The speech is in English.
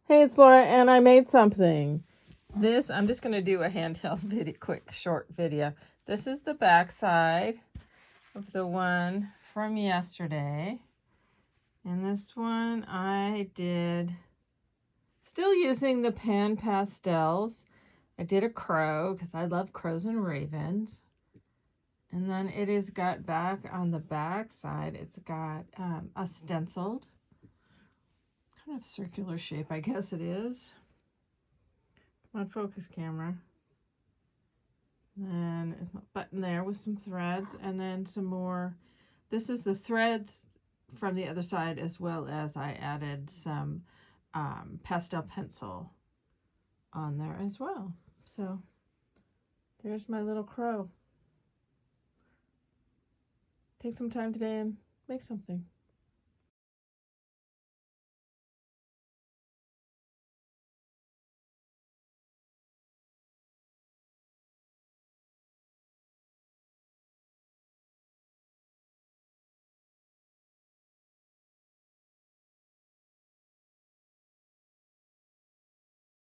Hey, it's Laura, and I made something. I'm just going to do a handheld video, quick, short video. This is the back side of the one from yesterday. And this one I did, still using the pan pastels. I did a crow because I love crows and ravens. And then it is got back on the back side, it's got a stenciled, kind of circular shape, I guess it is. Come on, focus camera. Then a button there with some threads, and then some more. This is the threads from the other side, as well as I added some pastel pencil on there as well. So there's my little crow. Take some time today and make something.